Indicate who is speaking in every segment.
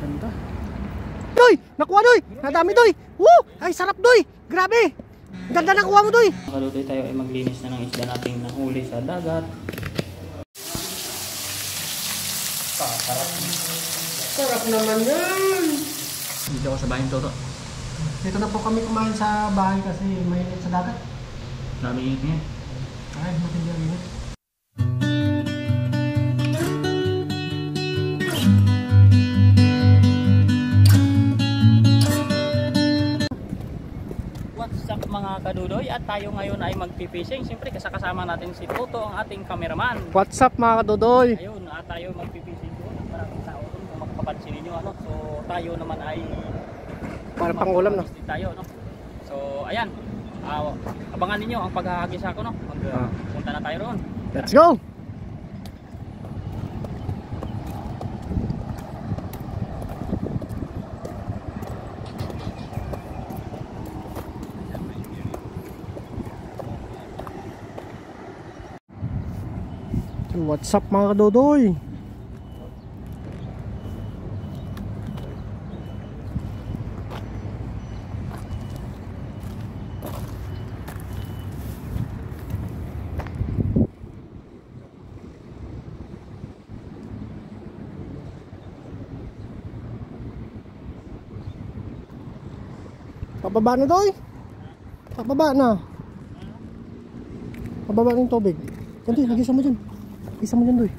Speaker 1: Ganda. Doy! Nakuha doy! Nadami doy! Woo! Ay sarap doy! Grabe! Ganda nakuha mo doy!
Speaker 2: Kalutoy tayo ay maglinis na ng isda nating nahuli sa dagat. Sarap.
Speaker 1: Sarap naman yan!
Speaker 2: Dito ako sa bahay Toto.
Speaker 1: Dito na po kami kumain sa bahay kasi mainit sa dagat.
Speaker 2: Dami init niya.
Speaker 1: Ay, matindi ang init.
Speaker 2: What's up mga kadudoy? At tayo ngayon ay magpipishing. Siyempre kasama natin si Toto, ang ating cameraman.
Speaker 1: What's up mga kadodoy?
Speaker 2: Ayun, at tayo magpipishing doon. Maraming tao doon kung makapansin ninyo. Ano? So tayo naman ay
Speaker 1: Para pangulam no?
Speaker 2: Tayo, no? So ayan, abangan ninyo ang paghahagis ako. No? Punta na tayo roon.
Speaker 1: Let's go! What's up mga kadodoy? Pababa na doy? Pababa na. Pababa ng tubig. Ganti, nagisa mo dyan. Isa mo dyan doy.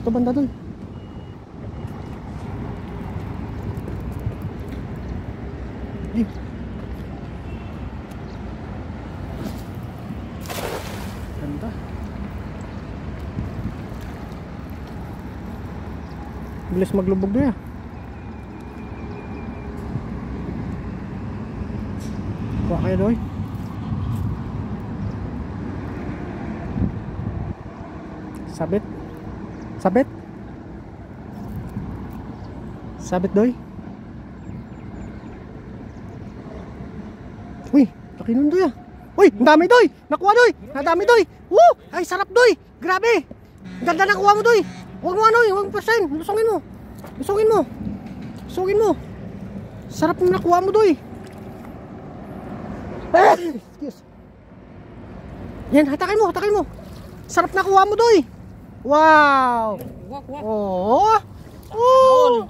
Speaker 1: Ito banda doy. Di. Ganda. Bilis maglubog doy ah. Kuha kayo doy. Sabit. Sabit? Sabit doy? Uy, laki nun doy ah. Uy, ang dami doy! Nakuha doy! Nadami doy! Woo! Ay sarap doy! Grabe! Ganda nakuha mo doy! Huwag mo ano eh, huwag mo percent. Lusungin mo! Lusungin mo! Lusungin mo! Sarap mo nakuha mo doy! Excuse. Yan, hatakin mo, hatakin mo! Sarap nakuha mo doy! Wow! Oh! Oh!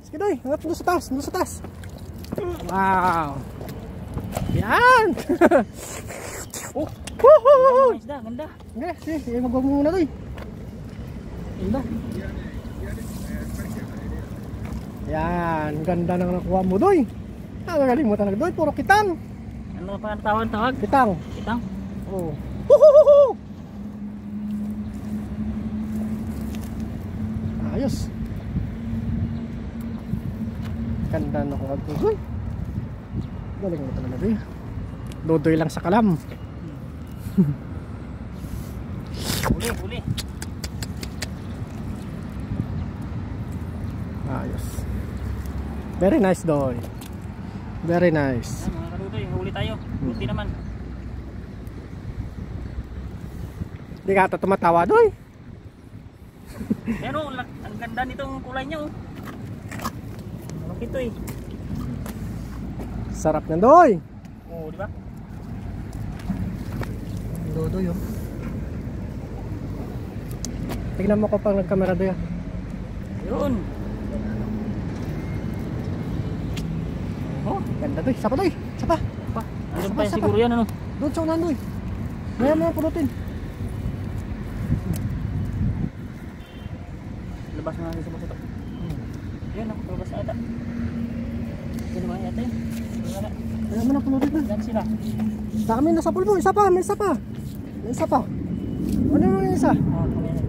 Speaker 1: Sige doy, hangat doon sa taas, doon sa taas. Wow! Yan!
Speaker 2: Oh!
Speaker 1: Woohoo!
Speaker 2: Isda, ganda.
Speaker 1: Sige, magwag mo muna doy. Ganda. Yan, ganda nang nakuha mo doy. Galing mo talaga doy, puro kitang.
Speaker 2: Ano pa ang tawag?
Speaker 1: Kitang.
Speaker 2: Kitang?
Speaker 1: Oh. Woohoo! Ayos. Ganda na ko agtusoy. Galing mo talaga doy. Dodoy lang sa kalam.
Speaker 2: Huli.
Speaker 1: Ayos. Very nice doy. Very nice.
Speaker 2: Mga kalutoy, huli tayo. Buti naman.
Speaker 1: Di ka ata tumatawa doy.
Speaker 2: Pero ang ganda nitong kulay niya oh. Ano ito eh.
Speaker 1: Sarap niyan doy.
Speaker 2: Oo, di ba?
Speaker 1: Dodoy oh. Tignan mo ko pang nagkamera doy ah.
Speaker 2: Yun.
Speaker 1: Oh, ganda doy. Sapa doy. Sapa.
Speaker 2: Ano pa siguro yan ano?
Speaker 1: Doon sa unahan doy. Maya mo pulutin.
Speaker 2: Labas na natin sa basuto. Yun ako, labas na ata. Yan naman yata yun.
Speaker 1: Maya mo na pulutin na.
Speaker 2: Yan sila.
Speaker 1: Dami na sa pulmo. Isa pa. May isa pa. May isa pa. Ano yung isa?
Speaker 2: Oo, kami yan.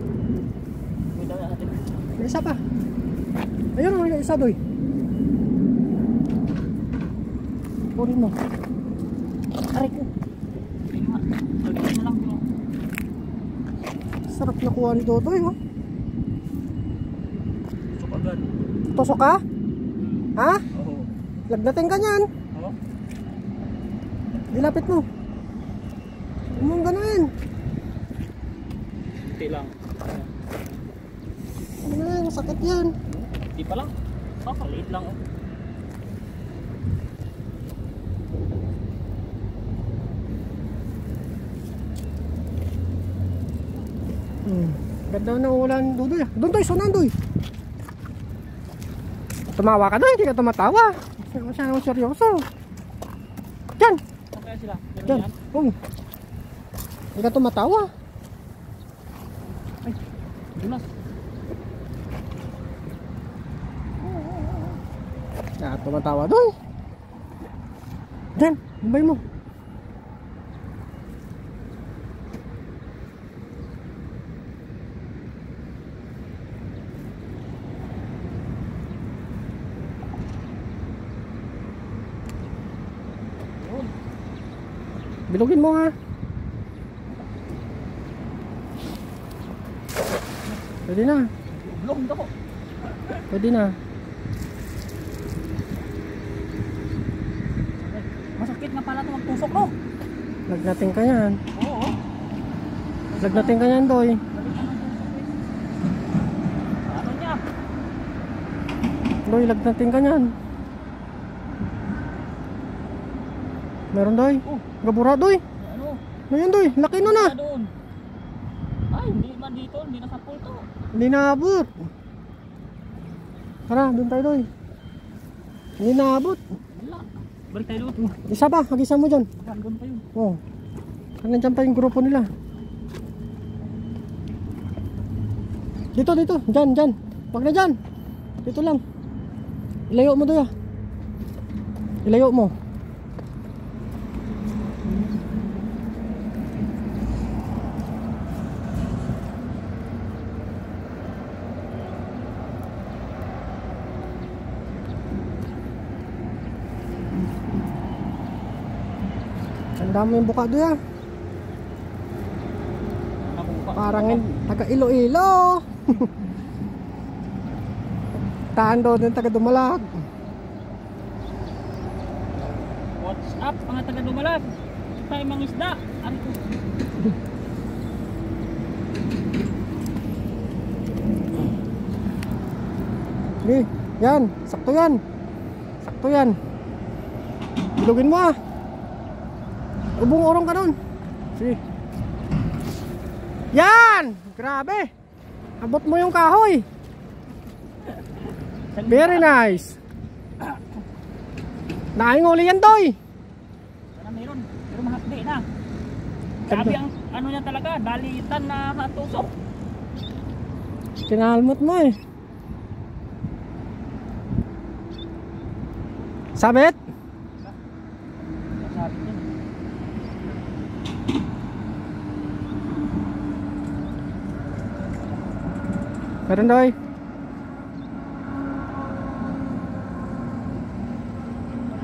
Speaker 2: May daw natin.
Speaker 1: May isa pa. Ayun ang isa doy. Kunin mo.
Speaker 2: Aray ko. Ayun nga. Lagyan mo lang.
Speaker 1: Sarap na kuha ni Dodoy, oh.
Speaker 2: Tusok agad.
Speaker 1: Tusok ka? Ha?
Speaker 2: Oo.
Speaker 1: Lagnatin ka niyan.
Speaker 2: Oo.
Speaker 1: Dilapit mo. Huwag mong ganahin.
Speaker 2: Hindi lang.
Speaker 1: Ano na yan, masakit yan.
Speaker 2: Hindi pa lang. Kaliit lang, oh.
Speaker 1: Ganda na ulan, Dodoy. Doon, Doy, sunan, Doy. Tumawa ka, Doy. Hindi ka tumatawa. Masyadong seryoso. Diyan.
Speaker 2: Okay sila.
Speaker 1: Diyan. Hindi ka tumatawa.
Speaker 2: Ay, dulas.
Speaker 1: Tumatawa, Doy. Diyan, bumbay mo. Bilugin mo, ha. Pwede na.
Speaker 2: Bilog daw.
Speaker 1: Pwede na.
Speaker 2: Masakit nga pala ito magtusok, no?
Speaker 1: Lagnatin ka yan.
Speaker 2: Oo.
Speaker 1: Lagnatin ka yan, Doy.
Speaker 2: Ano niya?
Speaker 1: Doy, lagnatin ka yan. Meron, Doy. Gabura, Doy.
Speaker 2: Ano?
Speaker 1: Ano yan, Doy? Laki nun, ah.
Speaker 2: Doon. Ay, hindi man dito. Hindi nakapul to.
Speaker 1: Hindi naabot. Tara, doon tayo, Doy. Hindi naabot.
Speaker 2: Wala. Balik tayo doon.
Speaker 1: Isa pa, mag-isa mo dyan.
Speaker 2: Doon pa yun.
Speaker 1: Oo. Nandiyan pa yung grupo nila. Dito, dito. Dyan, dyan. Wag na dyan. Dito lang. Ilayo mo, Doy, ah. Ilayo mo. Tanda mo yung buka, Doy, ah. Parang taga Iloilo. Taan doon yung taga Dumalag.
Speaker 2: What's up, mga taga Dumalag? Tayo mga isda. Ano ko?
Speaker 1: Sige, yan. Sakto yan. Sakto yan. Bilugin mo, ah. Ubong-urong ka nun. Sige. Yan! Grabe! Abot mo yung kahoy. Very nice. Nainguli yan, Doy.
Speaker 2: Sana meron. Pero mahapdi na. Grabe ang ano niya talaga. Dalitan na hatusok.
Speaker 1: Kinalmot mo, eh. Sabit?
Speaker 2: Sabi niya.
Speaker 1: Meron, Doy.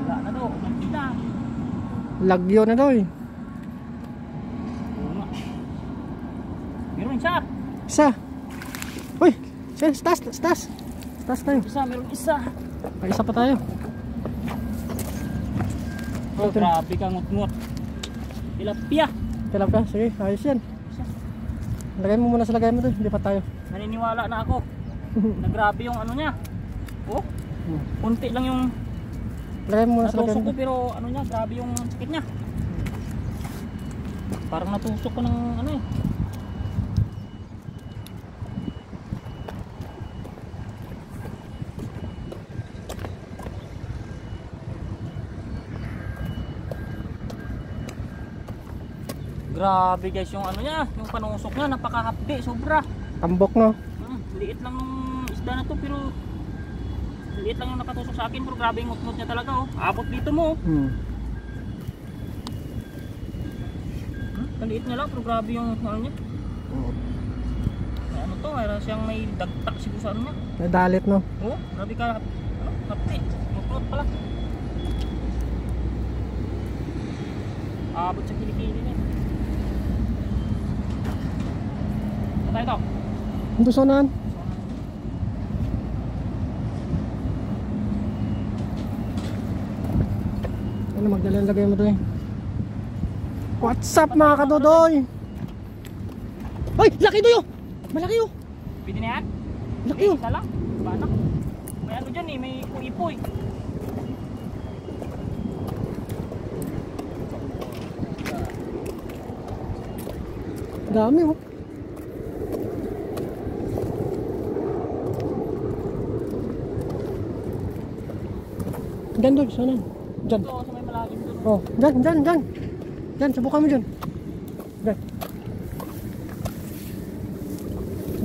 Speaker 2: Wala na daw. Umanti na.
Speaker 1: Lagyo na, Doy.
Speaker 2: Oo nga. Meron siya.
Speaker 1: Isa. Uy, stas. Stas tayo.
Speaker 2: Isa, meron isa.
Speaker 1: May isa pa tayo.
Speaker 2: Oh, grabe ka ngut-ngut. Tilapia.
Speaker 1: Tilapia, sige, ayos yan. Lagay mo muna sa lagay mo, Doy. Hindi pa tayo.
Speaker 2: Naniniwala na ako. Nagrabe yung ano niya. Oh, kunti lang yung
Speaker 1: Lagay mo muna sa lagay
Speaker 2: natusok
Speaker 1: mo.
Speaker 2: ko, pero ano niya, grabe yung sakit niya. Parang natusok ko ng ano eh. Grabe guys yung ano niya, yung panusok niya, napakahapdi, sobra.
Speaker 1: Tambok, no?
Speaker 2: Liit lang ng isda na to, pero liit lang yung nakatusok sa akin, pero grabe yung ngutngot niya talaga, oh. Abot dito mo, oh. Kaliit niya lang, pero grabe yung ano niya. Ano to, mayroon siyang may dagtak siguro sa ano niya.
Speaker 1: Nadalit, no?
Speaker 2: Oh, grabe ka, ano, hapdi, ngutngot pala. Abot sa kilikili na. Patay ito.
Speaker 1: Ang tusonan. Ano magdalan lagay mo doon? What's up mga kadodoy? Hoy! Laki doy oh! Malaki oh!
Speaker 2: Pwede na yan?
Speaker 1: Laki oh!
Speaker 2: Isa lang. Banak. May ano dyan eh. May ipoy-ipoy.
Speaker 1: Dami oh! Diyan doy, sana. Diyan.
Speaker 2: Ito sa may malalim doon.
Speaker 1: Oh, diyan. Diyan, subukan mo diyan. Diyan.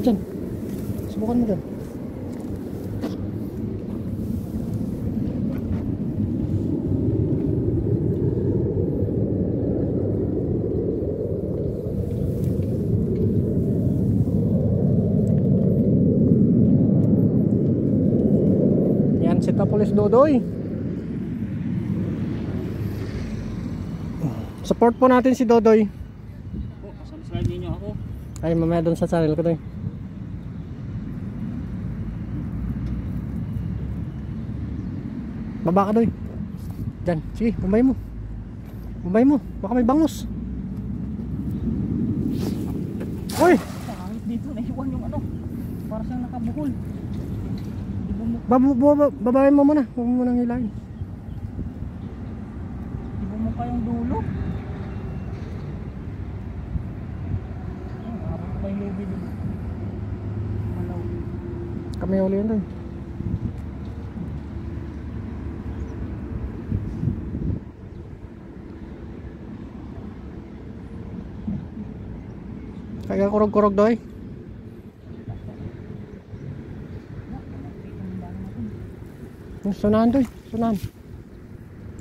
Speaker 1: Diyan. Subukan mo diyan. Yan si Tapolis Dodoy. Support po natin si Dodoy.
Speaker 2: Oh, subscribe niyo ako.
Speaker 1: Ay, mamaya doon sa channel ko doy. Baba ka doy. Diyan, sige, bumbay mo. Bumbay mo, baka may bangus. Uy!
Speaker 2: Pangit dito, naiwan yung ano. Para siyang nakabuhol.
Speaker 1: Babayin mo muna. Huwag mo munang hilahin.
Speaker 2: Ibumok pa yung dulo. Abot pa yung lubi dito. Malaw.
Speaker 1: Kami uli yun doy. Kaya kurog-kurog doy. Sunahan doy,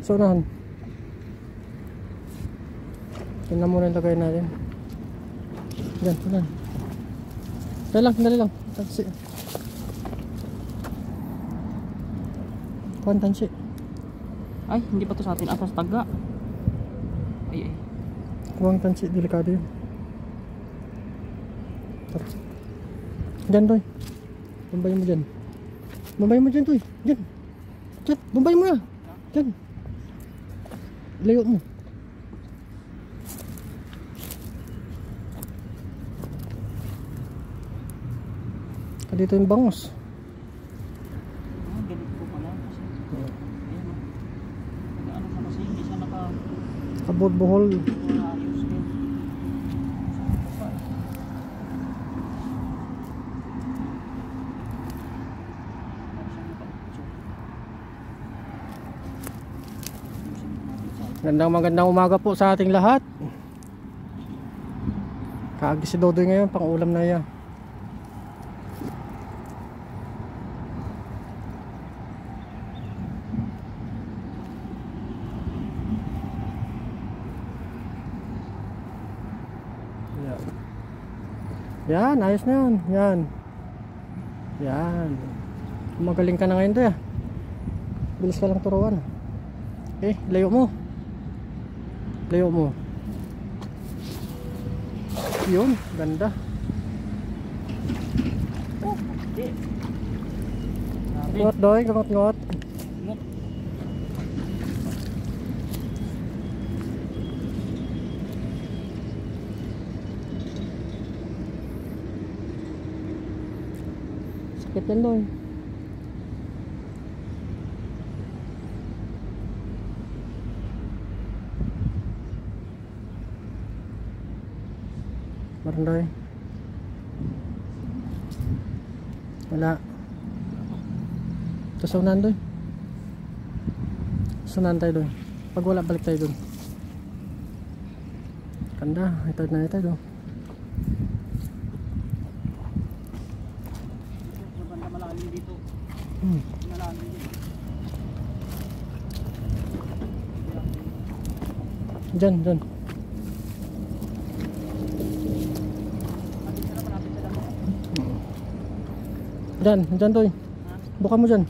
Speaker 1: sunahan. Tingnan muna yung lagay natin. Yan, sunahan. Dali lang. Tansi. Kuhan tansi.
Speaker 2: Ay, hindi pa to sa atin. Atas taga. Ay.
Speaker 1: Kuhan tansi, delikado yun. Diyan doy. Bumbayin mo dyan. Bumbayin mo dyan doy. Dyan. Bumbayin mo na. Dyan. Layo mo. Dito yung bangus.
Speaker 2: Ganito ko pala kasi. Ayan o. Ano sa kasi hindi siya
Speaker 1: Kabod-buhol.
Speaker 2: ayos din.
Speaker 1: Magandang umaga po sa ating lahat. Kaagi si Dodoy ngayon, pang ulam na yan. Yan, ayos na yan. Yan. Magaling ka na ngayon doy ah. Bilis ka lang turuan. Layo mo. Yun, ganda.
Speaker 2: Oh, di.
Speaker 1: Ngot doy, ngot. Sakit yan doy. Maranday. Wala. Ito sunan doy. Sunan tayo doy. Pag wala, balik tayo doon. Ganda. Ito na ito doon.
Speaker 2: Banda malalim dito. Malalim dito.
Speaker 1: Diyan. Diyan doy. Buka mo dyan.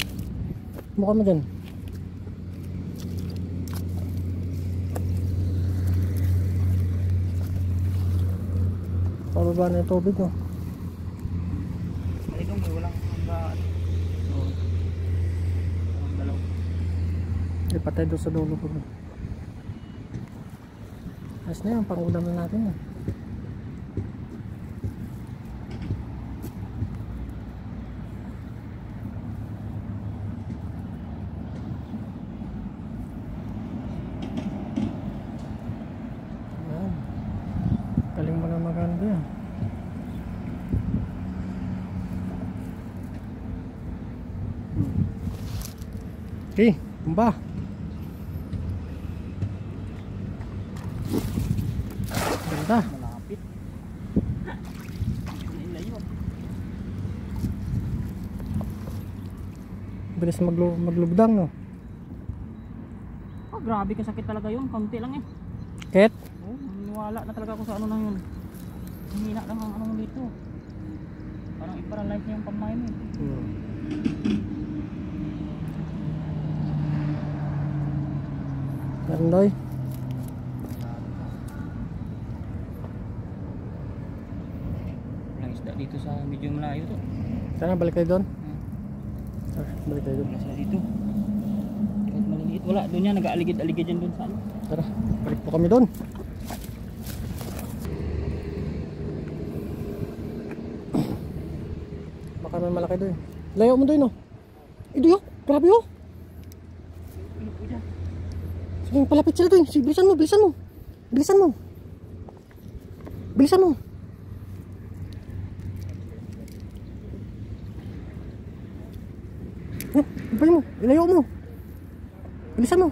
Speaker 1: baba na yung tubig, no?
Speaker 2: Maligong eh, walang hanggaan. Oo. Walang dalaw.
Speaker 1: Ay, patay doon sa dulo po. Ayos na yun, pang-ulam na natin yun. Galing mo na maganda yan. Okay, tumba. Ganda.
Speaker 2: Malapit. Ilayo.
Speaker 1: Bilis maglubdang, no?
Speaker 2: Oh, grabe kasakit talaga yun. Kaunti lang eh.
Speaker 1: Ket?
Speaker 2: Oh, maniwala na talaga ako sa ano na yun. Hihina lang ang ano dito. Parang i-paralyze niya yung pamain eh.
Speaker 1: Meron doy.
Speaker 2: Walang isda dito sa medyo malayo to.
Speaker 1: Sana balik kayo doon. Balik kayo doon.
Speaker 2: Wala sila dito. Kahit maliliit. Wala. Doon yan. Nag-aaligid-aligid yan doon sa ano.
Speaker 1: Tara, balik po kami doon. Baka may malaki doon. Layo mo doon, no? Doy, oh. Grabe, oh. Sige, palapit sila doon. Sige, bilisan mo, bilisan mo. Bilisan mo. Bilisan mo. Oh, ibay mo. Ilayo mo. Bilisan mo.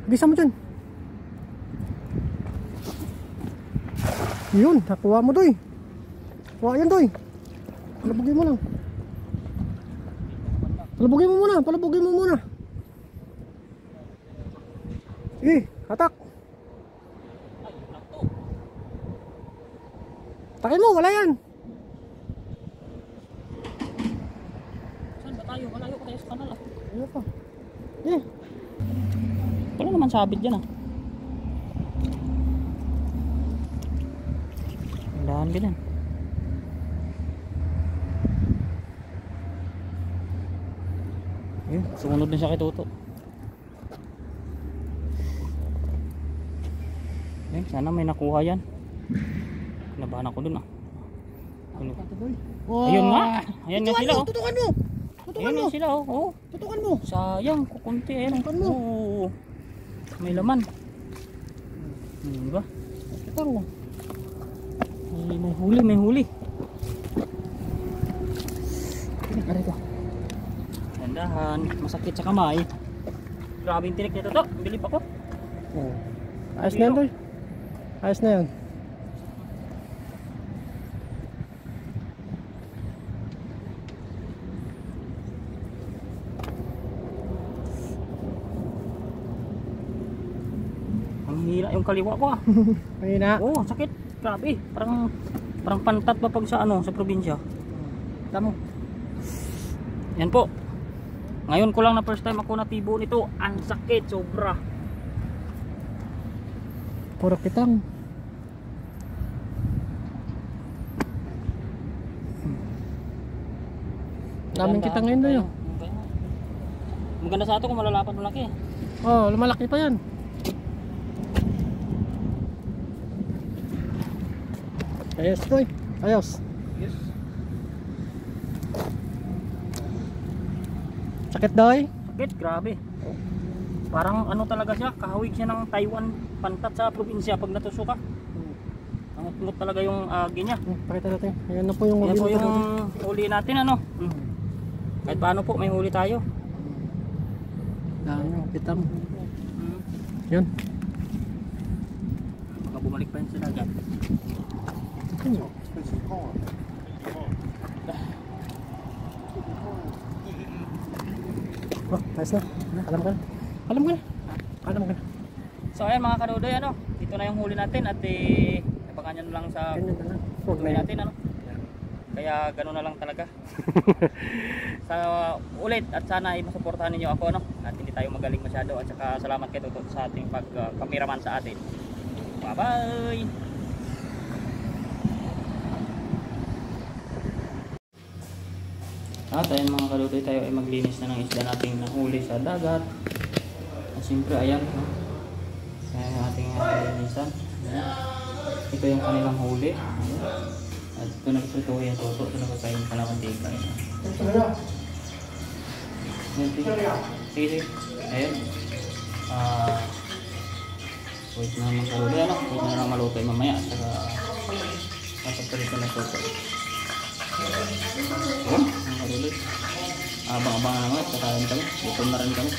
Speaker 1: Bilisan mo dyan. Yun, nakuha mo doy. Kuha yan doy. Palabugin mo lang. Palabugin mo muna. Palabugin mo muna. Sige, hatak. Takin mo, wala yan.
Speaker 2: Saan ba tayo? Malayo ko tayo sa kanal ah.
Speaker 1: Ano pa? Eh.
Speaker 2: Wala naman sabit dyan ah. Dahan ganyan. Sumunod na siya kay Toto. Sana may nakuha yan. Kinabahan ako dun ah. Ano? Ayun nga. Ayan nga sila oh.
Speaker 1: Tutukan mo. Tutukan
Speaker 2: Ayan
Speaker 1: mo.
Speaker 2: nga sila oh. Oh.
Speaker 1: Tutukan mo.
Speaker 2: Sayang, kukunti. Ayan
Speaker 1: Tutukan mo.
Speaker 2: oh. May laman. Diba?
Speaker 1: Tutukan mo.
Speaker 2: May huli, may huli. Ano ito? Dandahan, masakit sa kamay. Grabe yung tinik nito to. Bilip ako.
Speaker 1: Oh. Ayos na yan, Doy. Ayos na yan.
Speaker 2: Ang hila yung kaliwa ko ah.
Speaker 1: Mahina.
Speaker 2: Oo, sakit. Grabe. Parang pantat pa pag sa ano, sa probinsya. Tamo. Yan po. Ngayon ko lang na first time ako natibo nito. Ang sakit, sobra.
Speaker 1: Puro kitang. Daming kita ngayon doon yun.
Speaker 2: Maganda sa ato kung malalapan malaki.
Speaker 1: Oh, lumalaki pa yan. Ayos Doy. Ayos.
Speaker 2: Yes.
Speaker 1: Sakit Doy.
Speaker 2: Sakit, grabe. Parang ano talaga siya, kahawig siya ng Taiwan pantat sa probinsya pag natusok ka. Ang utngot talaga yung agi niya.
Speaker 1: Pakita natin. Ayan na po yung
Speaker 2: Yan
Speaker 1: huli.
Speaker 2: po yung huli natin ano. Kahit paano po may huli tayo.
Speaker 1: Dami yung kitang. Yun.
Speaker 2: Baka bumalik pa yun sa dagat.
Speaker 1: Oh, ayos na. Alam ka na. Alam ka na. Alam ka na.
Speaker 2: So ayan mga kanudoy, ano, dito na yung huli natin at abangan nyo lang sa
Speaker 1: Ganyan na lang. Huwag na
Speaker 2: huli
Speaker 1: yan.
Speaker 2: natin ano. Kaya gano'n na lang talaga. Sa ulit at sana ay masuportahan ninyo ako ano. At hindi tayo magaling masyado at saka salamat kay Toto sa ating pag-cameraman sa atin. Bye bye. At ayan mga kalutoy, tayo ay maglinis na ng isda nating nahuli sa dagat. At siyempre ayan, no? Ayan yung ating linisan. Ito yung kanilang huli. At ito nagprito yung toto, ito nagpapain pa naman tika. Sige. Ayan. Wait na naman kalutoy, ano? Wait na lang malutoy mamaya. Saka papagpalito na toto. Ayan, mga kalutoy. Abang-abang na naman, kakain kami. Gutom na rin kami.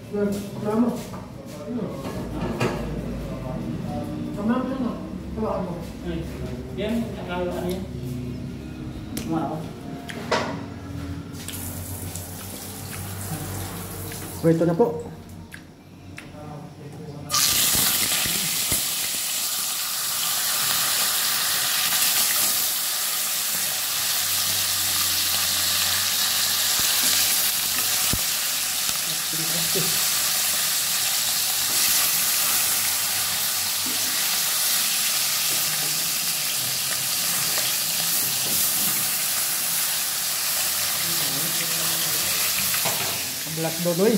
Speaker 1: Kamu. Kamu mo. Kamu mo.
Speaker 2: Yan, nakawala ano yan? Kumara.
Speaker 1: Ito na po. Black dodoy.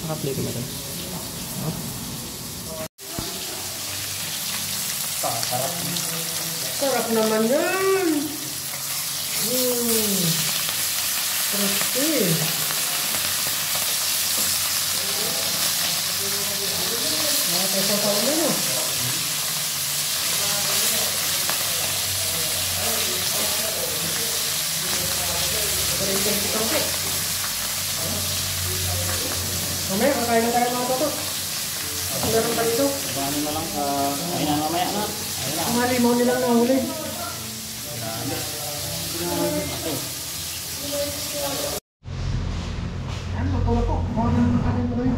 Speaker 2: Naka-play ko na rin.
Speaker 1: Sarap naman yan. Crispy. Nakapasa sa ulo mo. Mamaya, kakain na tayo mga toto. Meron pa dito.
Speaker 2: Paano na lang, ayun na mamaya na. Ayun na.
Speaker 1: Ang halimaw nilang nahuli. Ayan, luto na po. Kuha na ng kanin mo doon.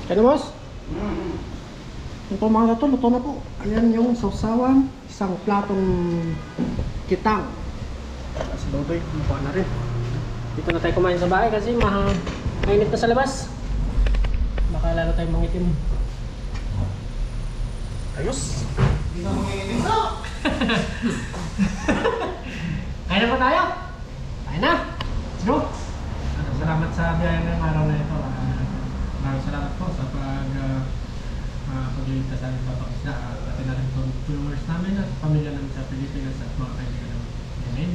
Speaker 1: Kaya boss? Ito mga gato, luto na po. Ayan yung sausawan, isang platong kitang. Si Dodoy, mukha na rin. Dito na tayo kumain sa bahay kasi mainit na sa labas. Baka lalo tayong mangitim. Ayos! Hindi na mangitim na! Kain na po tayo? Kain na! Let's go! Salamat sa biyahe ng araw na ito. Maraming salamat po sa pagliligtas sa ating papakisda at pati na rin itong viewers namin at pamilya namin sa Pilipinas at mga kaibigan namin. Amen.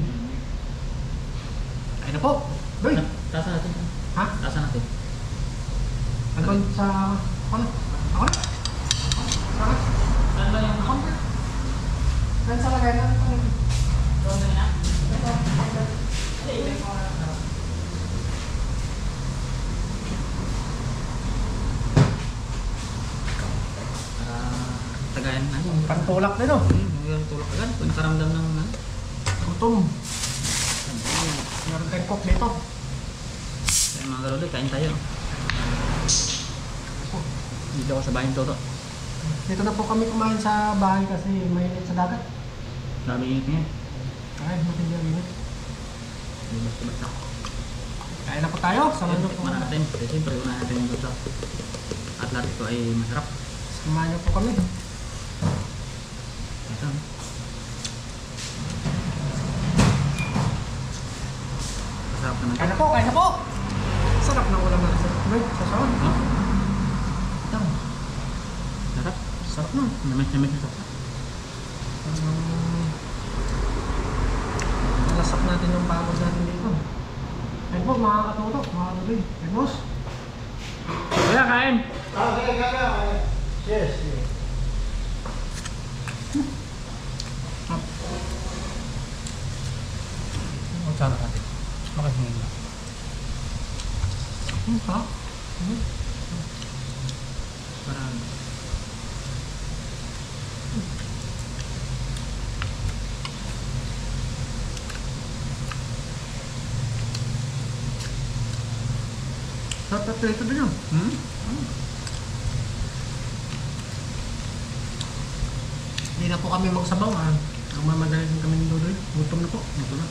Speaker 1: Kain na po! Doy!
Speaker 2: Tasa natin.
Speaker 1: Ha?
Speaker 2: Tasa natin.
Speaker 1: Andun sa... Ako na? Ako na? Saan?
Speaker 2: Saan ba yung
Speaker 1: Ako na? Saan sa lagay na?
Speaker 2: doon na niya? Tagayan na.
Speaker 1: Pantulak din o.
Speaker 2: Yung tulak agad. Kung nakaramdam ng
Speaker 1: Gutom. Meron tayong cook dito.
Speaker 2: kaya mga garode, kain tayo. Dito ako sa bahay ng Toto.
Speaker 1: Dito na po kami kumain sa bahay kasi mainit sa dagat.
Speaker 2: Grabe init niya.
Speaker 1: Kahit matindi ang init.
Speaker 2: Hindi basta-basta.
Speaker 1: Kain na po tayo. Samahan niyo po.
Speaker 2: Tikman natin. Kasi siyempre unahin natin yung Toto. At lahat ito ay masarap.
Speaker 1: Samahan niyo po kami.
Speaker 2: Ito. Masarap naman.
Speaker 1: Kain na po, kain na po! Sarap ng ulam natin. Wait, sasawan.
Speaker 2: No?
Speaker 1: Ito.
Speaker 2: Sarap.
Speaker 1: Sarap na.
Speaker 2: Namis ito.
Speaker 1: Nalasap natin yung pagod natin dito. Kain po, mga katuto, mga katuloy. Kain boss.
Speaker 2: Kaya kain!
Speaker 1: Yes. Ang sarap natin. Makahingin na. Ha?
Speaker 2: Parang
Speaker 1: Sarap na ito din yun. Hindi na po kami magsabaw ha. Ang mamadali din kami ng Dodoy. Gutom na po.
Speaker 2: ito na.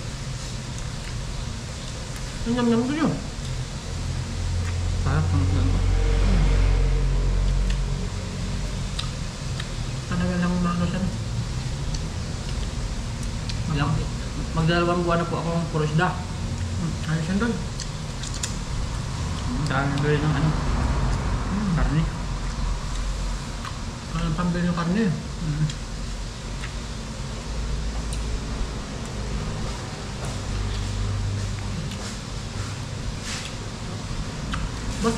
Speaker 1: Ang yam-yam ko yun.
Speaker 2: Sarap ng ulan ko.
Speaker 1: Talaga lang maano siya.
Speaker 2: Magdalawang buwan na po akong puro isda.
Speaker 1: Ayos yan doon.
Speaker 2: Dami gawin ng ano. Karne.
Speaker 1: Ang pambili ng karne. Bos,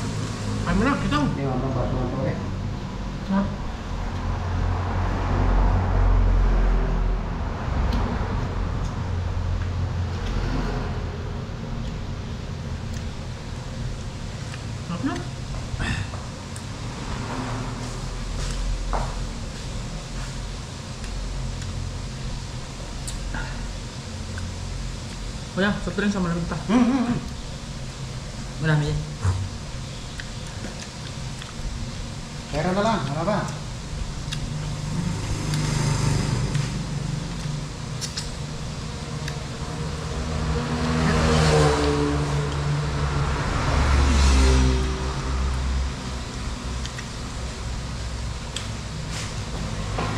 Speaker 1: kain mo na, kita mo.
Speaker 3: Hindi mo ba ito eh?
Speaker 1: Ha? Sarap na.
Speaker 2: Kuya, soft drink sa malamig pa. Marami yan.
Speaker 3: Pero na lang, ano ba?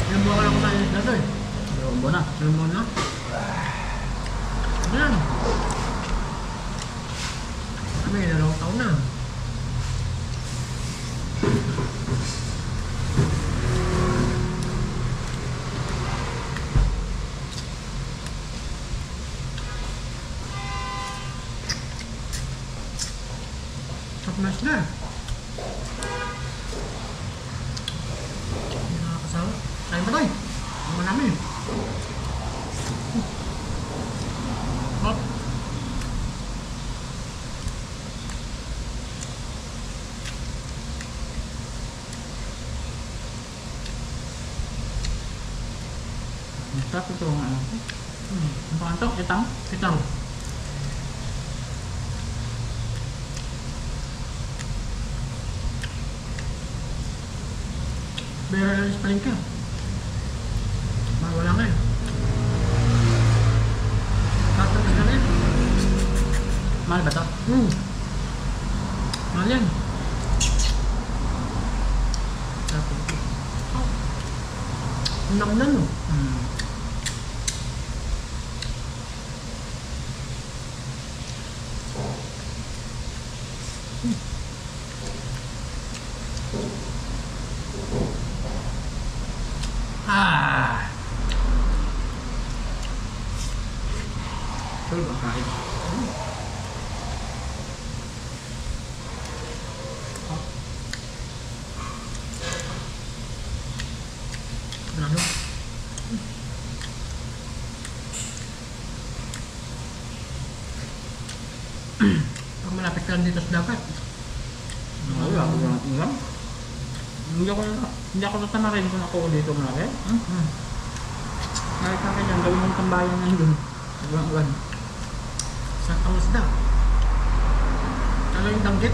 Speaker 1: Ilang buwan ka lang kumain ng Dodoy?
Speaker 2: Dalawang buwan na.
Speaker 1: Ilang buwan na? Yan. Kami, 2 taon na. Nice na. Hindi nakakasama. Kain ba tayo? Ang marami. Hop.
Speaker 2: Sarap ito ang ano. Ano pa ito? Itang?
Speaker 1: Itang. Pero alis pa rin ka. Wala nga eh. Tatang ka rin.
Speaker 2: Mahal ba ito?
Speaker 1: Mahal yan.
Speaker 2: Sarap ito.
Speaker 1: Nam-nam no.
Speaker 2: Ito ba kahit?
Speaker 1: Ano? Pag malapit ka lang dito sa dapat.
Speaker 2: Wala ako lang tingnan. Hindi ako nasana rin kung ako dito na rin. Kahit sa kanya, gawin mong tambayan na yun. Agwan-agwan.
Speaker 1: Sa pangisda. Ano yung danggit?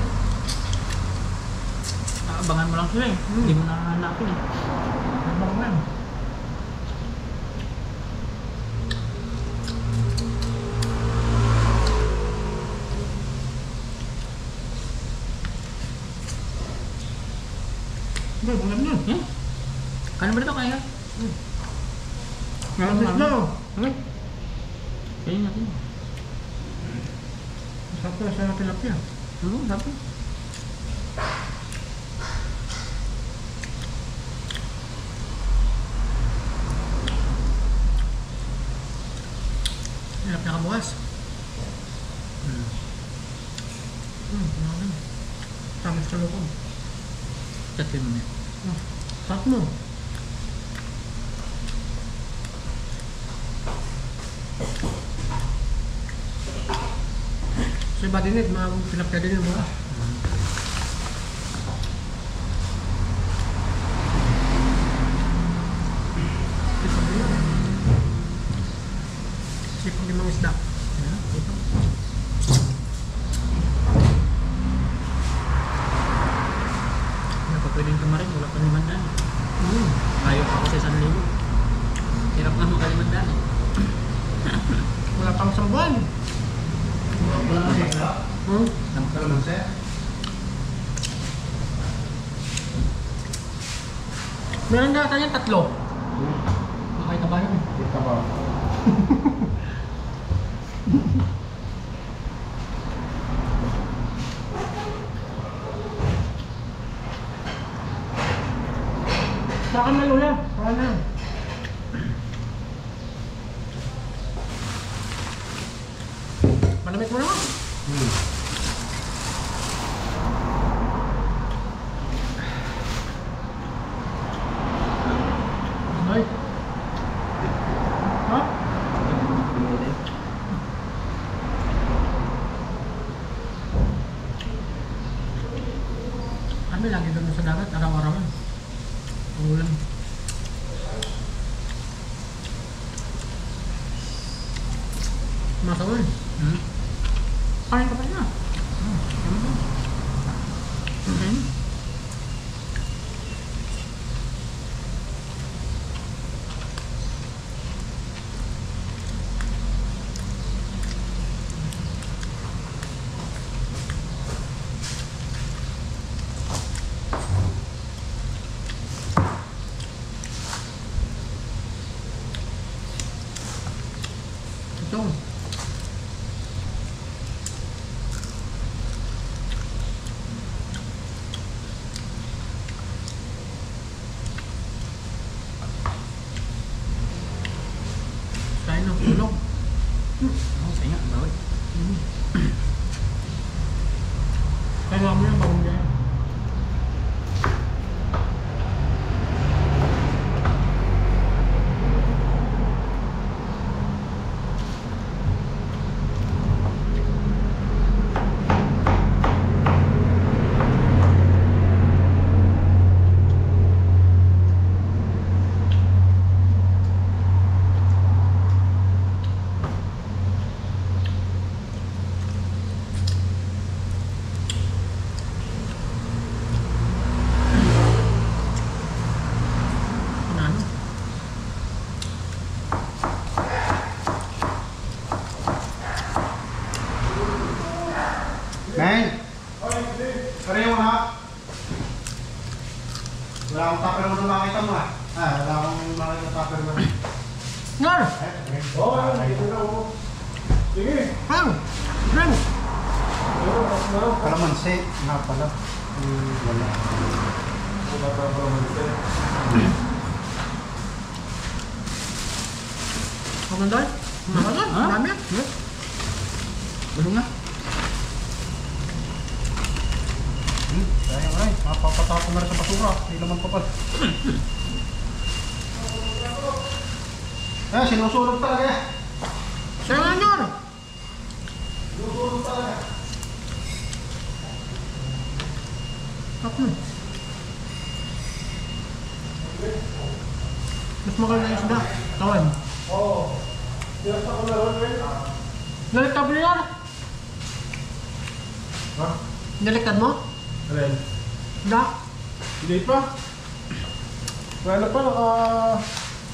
Speaker 2: Abangan mo lang sila eh. Hindi mo nahanapin eh.
Speaker 1: Abang lang. Hindi, bulan na.
Speaker 2: Kano ba ito kaya?
Speaker 1: Danggit na.
Speaker 2: Kaya natin.
Speaker 1: Sarap na sa tilapia.
Speaker 2: Sabi.
Speaker 1: Hirap na kabukas. Tamis sa lukong.
Speaker 2: Chatin mo na.
Speaker 1: Sarap mo. Sa iba din mga tilapia din yung bukas. Sipag yung mga isda.
Speaker 2: Wala pa pwedeng kamarin. Wala pa limandaan. Layo pa ako sa 1,000. Hirap nga makalimandaan eh.
Speaker 1: Wala pang isang buwan. Meron na kanya 3. Makita ba yun?
Speaker 3: Kita ba?
Speaker 1: Sa akin na lula. Saka na. Malamit mo naman. Ay. Ha? Kami lagi doon sa dagat, araw-arawan. Ang ulam. Masawan.
Speaker 2: Kain ka pa na. Okay.
Speaker 1: Ito. Kain ng tulog.
Speaker 2: Saya nga, bawal.
Speaker 1: Kaya mo yan, bagong yan.
Speaker 3: Wala akong tupper mo na makita mo ah. Wala akong makita tupper mo.
Speaker 1: Ngar!
Speaker 4: Oo, ito na ako. Sige.
Speaker 1: Hang! Friend!
Speaker 3: Kalamansi. Nga pala. Wala.
Speaker 4: Wala pa kalamansi.
Speaker 1: Kamandoy? Kamandoy? Dami? Bulong na.
Speaker 3: Sayang ay. Mapapatapon na rin sa basura. Hindi naman pa pala. Sinusulog talaga eh.
Speaker 1: Sa'yo nga nyor!
Speaker 3: Sinusulog talaga.
Speaker 1: Mas maganda yung isda. Tawan.
Speaker 4: Oo. Pinasta ko na ron, eh.
Speaker 1: Naliktad mo yan?
Speaker 4: Ha?
Speaker 1: Naliktad mo?
Speaker 4: Alin?
Speaker 1: Isda?
Speaker 4: Hindi pa. Wala pa,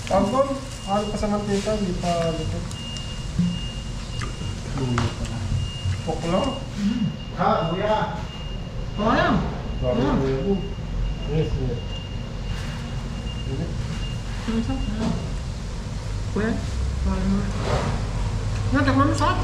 Speaker 4: tawag ano pa sa mantika, hindi pa luto.
Speaker 3: Lulo pala.
Speaker 4: Pok lang.
Speaker 3: Kuya.
Speaker 1: Oo yan.
Speaker 4: Grabe
Speaker 1: Ah.
Speaker 4: ko yun. Yes, yes.
Speaker 1: Kuya? Nga, takman mo sa